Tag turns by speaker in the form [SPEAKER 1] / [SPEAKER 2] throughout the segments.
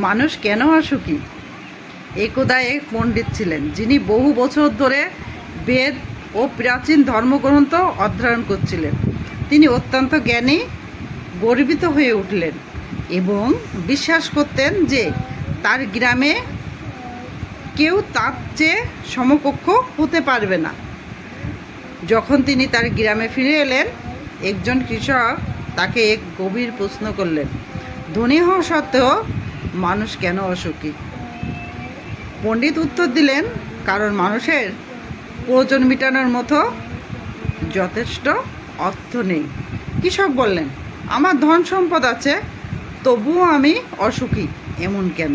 [SPEAKER 1] মানুষ কেন অসুখী? একদা এক পণ্ডিত ছিলেন যিনি বহু বছর ধরে বেদ ও প্রাচীন ধর্মগ্রন্থ অধ্যয়ন করছিলেন। তিনি অত্যন্ত জ্ঞানী, গর্বিত হয়ে উঠলেন এবং বিশ্বাস করতেন যে তার গ্রামে কেউ তার চেয়ে সমকক্ষ হতে পারবে না। যখন তিনি তার গ্রামে ফিরে এলেন, একজন কৃষক তাকে এক গভীর প্রশ্ন করলেন, ধনী হওয়া সত্ত্বেও মানুষ কেন অসুখী? পণ্ডিত উত্তর দিলেন, কারণ মানুষের প্রয়োজন মেটানোর মতো যথেষ্ট অর্থ নেই। কৃষক বললেন, আমার ধন সম্পদ আছে, তবুও আমি অসুখী, এমন কেন?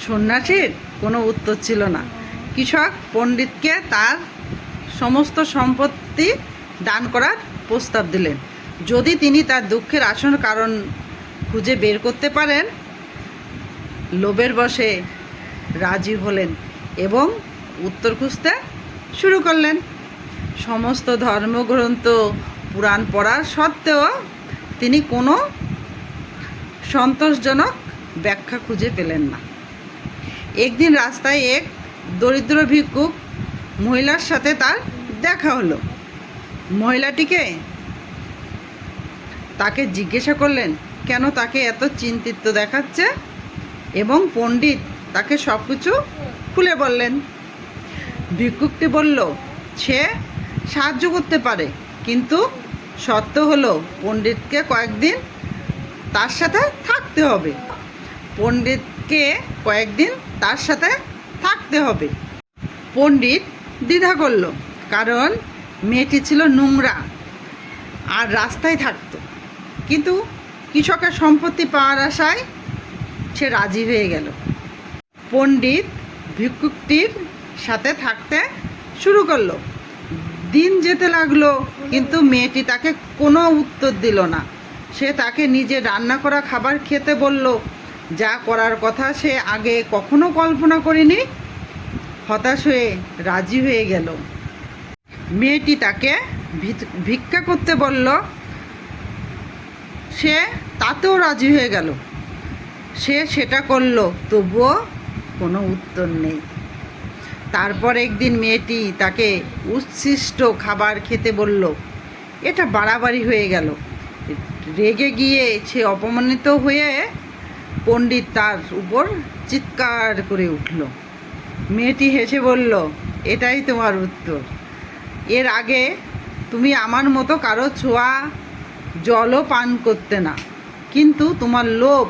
[SPEAKER 1] সন্ন্যাসীর কোনো উত্তর ছিল না। কৃষক পণ্ডিতকে তার সমস্ত সম্পত্তি দান করার প্রস্তাব দিলেন, যদি তিনি তার দুঃখের আসল কারণ খুঁজে বের করতে পারেন। লোভের বশে রাজি হলেন এবং উত্তর খুঁজতে শুরু করলেন। সমস্ত ধর্মগ্রন্থ, পুরাণ পড়ার সত্ত্বেও তিনি কোনো সন্তোষজনক ব্যাখ্যা খুঁজে পেলেন না। একদিন রাস্তায় এক দরিদ্র ভিক্ষুক মহিলার সাথে তার দেখা হলো। মহিলাটিকে তাকে জিজ্ঞাসা করলেন কেন তাকে এত চিন্তিত দেখাচ্ছে, এবং পণ্ডিত তাকে সব কিছু খুলে বললেন। ভিক্ষুকটি বলল, সে সাহায্য করতে পারে, কিন্তু শর্ত হলো পণ্ডিতকে কয়েকদিন তার সাথে থাকতে হবে। পণ্ডিত দ্বিধা করল, কারণ মেয়েটি ছিল নোংরা আর রাস্তায় থাকতো। কিন্তু কৃষকের সম্পত্তি পাওয়ার আশায় সে রাজি হয়ে গেল। পণ্ডিত ভিক্ষুকটির সাথে থাকতে শুরু করলো। দিন যেতে লাগলো, কিন্তু মেয়েটি তাকে কোনো উত্তর দিল না। সে তাকে নিজে রান্না করা খাবার খেতে বলল, যা করার কথা সে আগে কখনো কল্পনা করেনি। হতাশ হয়ে রাজি হয়ে গেল। মেয়েটি তাকে ভিক্ষা করতে বলল, সে তাতেও রাজি হয়ে গেল। সে সেটা করলো, তবুও কোনো উত্তর নেই। তারপর একদিন মেয়েটি তাকে উচ্ছিষ্ট খাবার খেতে বলল। এটা বাড়াবাড়ি হয়ে গেল। রেগে গিয়ে সে অপমানিত হয়ে পণ্ডিত তার উপর চিৎকার করে উঠল। মেয়েটি হেসে বলল, এটাই তোমার উত্তর। এর আগে তুমি আমার মতো কারো ছোঁয়া জলও পান করতে না, কিন্তু তোমার লোভ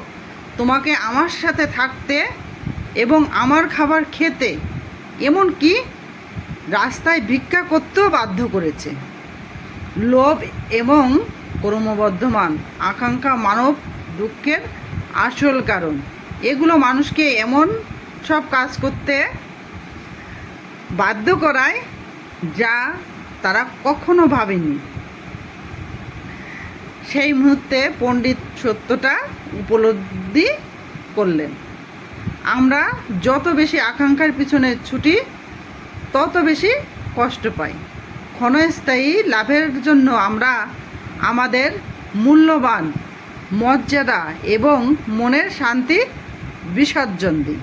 [SPEAKER 1] তোমাকে আমার সাথে থাকতে এবং আমার খাবার খেতে, এমনকি রাস্তায় ভিক্ষা করতেও বাধ্য করেছে। লোভ এবং ক্রমবর্ধমান আকাঙ্ক্ষা মানব দুঃখের আসল কারণ। এগুলো মানুষকে এমন সব কাজ করতে বাধ্য করায় যা তারা কখনো ভাবেনি। সেই মুহূর্তে পণ্ডিত সত্যটা উপলব্ধি করলেন। আমরা যত বেশি আকাঙ্ক্ষার পিছনে ছুটি, তত বেশি কষ্ট পাই। ক্ষণস্থায়ী লাভের জন্য আমরা আমাদের মূল্যবান মর্যাদা এবং মনের শান্তি বিসর্জন দিই।